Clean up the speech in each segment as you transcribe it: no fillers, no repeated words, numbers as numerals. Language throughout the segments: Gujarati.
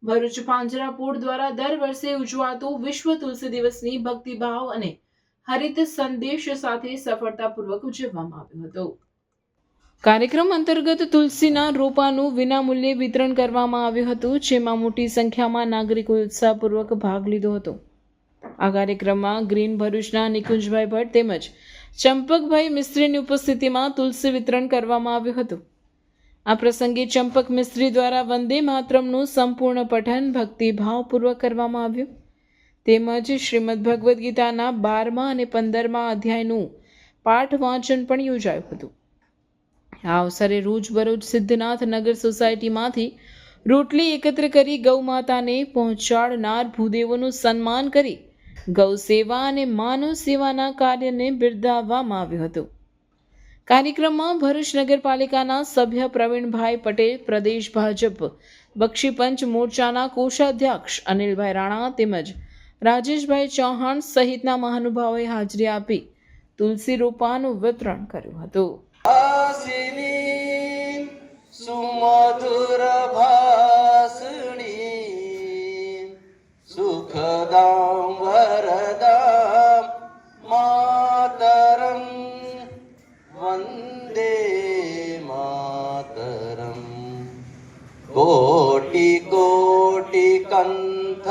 ભરૂચ પાંજરાપોળ દ્વારા દર વર્ષે ઉજવાતો વિશ્વ તુલસી દિવસની ભક્તિભાવ અને હરિત સંદેશ સાથે સફળતાપૂર્વક ઉજવવામાં આવ્યો હતો. કાર્યક્રમ અંતર્ગત તુલસીના રોપાનું વિનામૂલ્યે વિતરણ કરવામાં આવ્યું હતું, જેમાં મોટી સંખ્યામાં નાગરિકોએ ઉત્સાહપૂર્વક ભાગ લીધો હતો. આ કાર્યક્રમમાં ગ્રીન ભરૂચના નિકુંજભાઈ ભટ્ટ તેમજ ચંપકભાઈ મિસ્ત્રીની ઉપસ્થિતિમાં તુલસી વિતરણ કરવામાં આવ્યું હતું. આ પ્રસંગે ચંપક મિસ્ત્રી દ્વારા વંદે માતરમનું સંપૂર્ણ પઠન ભક્તિભાવપૂર્વક કરવામાં આવ્યું. તેમજ શ્રીમદ ભગવદ્ ગીતાના 12મા અને 15મા અધ્યાયનું પાઠ વાંચન પણ યોજાયું હતું. આ અવસરે રોજબરોજ સિદ્ધનાથ નગર સોસાયટીમાંથી રોટલી એકત્ર કરી ગૌ માતાને પહોંચાડનાર ભૂદેવોનું સન્માન કરી ગૌ સેવા અને માનવ સેવાના કાર્યને બિરદાવવામાં આવ્યું હતું. કાર્યક્રમમાં ભરૂચ નગરપાલિકાના સભ્ય પ્રવીણભાઈ પટેલ, પ્રદેશ ભાજપ બક્ષીપંચ મોરચાના કોષાધ્યક્ષ અનિલભાઈ રાણા તેમજ રાજેશભાઈ ચૌહાણ સહિતના મહાનુભાવોએ હાજરી આપી તુલસી રોપાનું વિતરણ કર્યું હતું. સુમધુર ભાસણી સુખદામ વરદામ માતરમ વંદે માતરમ કોટિ કોટિ કંઠ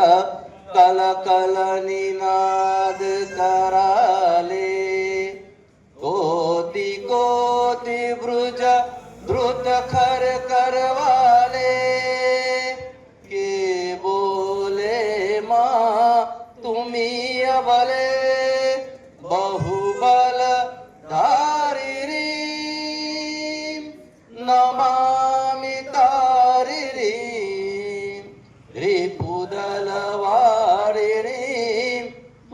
કલ કલ નિનાદ કરાલે કોટિ કોટિ બ્રુજ द्रुत खर करवाले के बोले माँ तुम्ही अबले बहुबल धारी री नमामि तारी री रिपुदल वारी री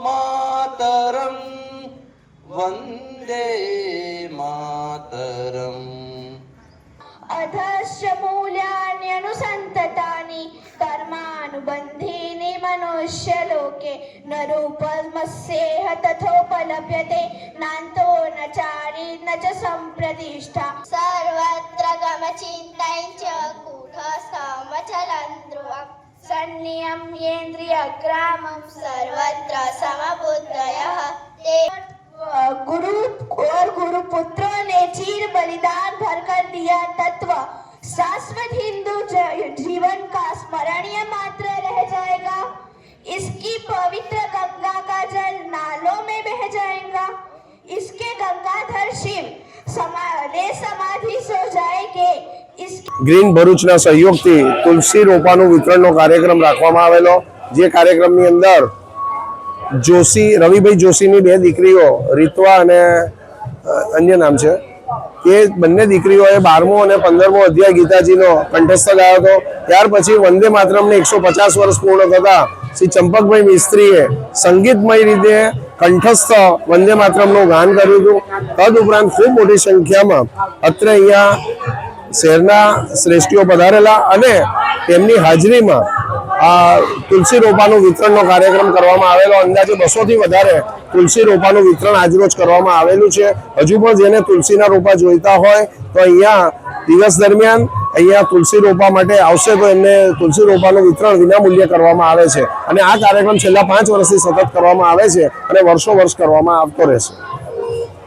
मातरम वंदे मातरम अधस्य मूल्यान्यनुसन्ततानि कर्मानुबन्धीनि मनुष्यलोके न रूपमस्येह तथोपलभ्यते नान्तो न चारी न च सम्प्रतिष्ठा सर्वत्र गमचिन्तयं च कूटस्थमचलं ध्रुवम् सन्नियम्येन्द्रियग्रामं सर्वत्र समबुद्धयः ते गुरु और गुरु पुत्रों ने चीर बलिदान भरकर दिया तत्व शाश्वत हिंदू जीवन का स्मरणीय मात्र रह जाएगा. इसकी पवित्र गंगा का जल नालों में बह जाएगा. इसके गंगाधर शिव समाधि सो जाएंगे. ગ્રીન ભરૂચના સહયોગથી તુલસી રોપાનું વિતરણનો કાર્યક્રમ રાખવામાં આવેલો, જે કાર્યક્રમની અંદર જોશી રવિભાઈ જોશીની બે દીકરીઓ રીતવા અને અન્ય નામ છે, એ બંને દીકરીઓએ 12મો અને 15મો અધ્યાય ગીતાજીનો કંઠસ્થ ગાયો હતો. ત્યાર પછી વંદે માતરમને 150 વર્ષ પૂર્ણ થતા શ્રી ચંપકભાઈ મિસ્ત્રીએ સંગીતમય રીતે કંઠસ્થ વંદે માતરમનું ગાન કર્યું હતું. તદુપરાંત ખૂબ મોટી સંખ્યામાં અત્રે અહીંયા શહેરના શ્રેષ્ઠીઓ પધારેલા અને તેમની હાજરીમાં આ તુલસી રોપાનું વિતરણનો કાર્યક્રમ કરવામાં આવેલો. અંદાજે 200થી વધારે તુલસી રોપાનું વિતરણ આજરોજ કરવામાં આવેલું છે. હજુ પણ જેને તુલસીના રોપા જોઈતા હોય તો અહીંયા દિવસ દરમિયાન અહીંયા તુલસી રોપા માટે આવશે તો એમને તુલસી રોપાનું વિતરણ વિનામૂલ્યે કરવામાં આવે છે અને આ કાર્યક્રમ છેલ્લા 5 વર્ષથી સતત કરવામાં આવે છે અને વર્ષો વર્ષ કરવામાં આવતો રહેશે.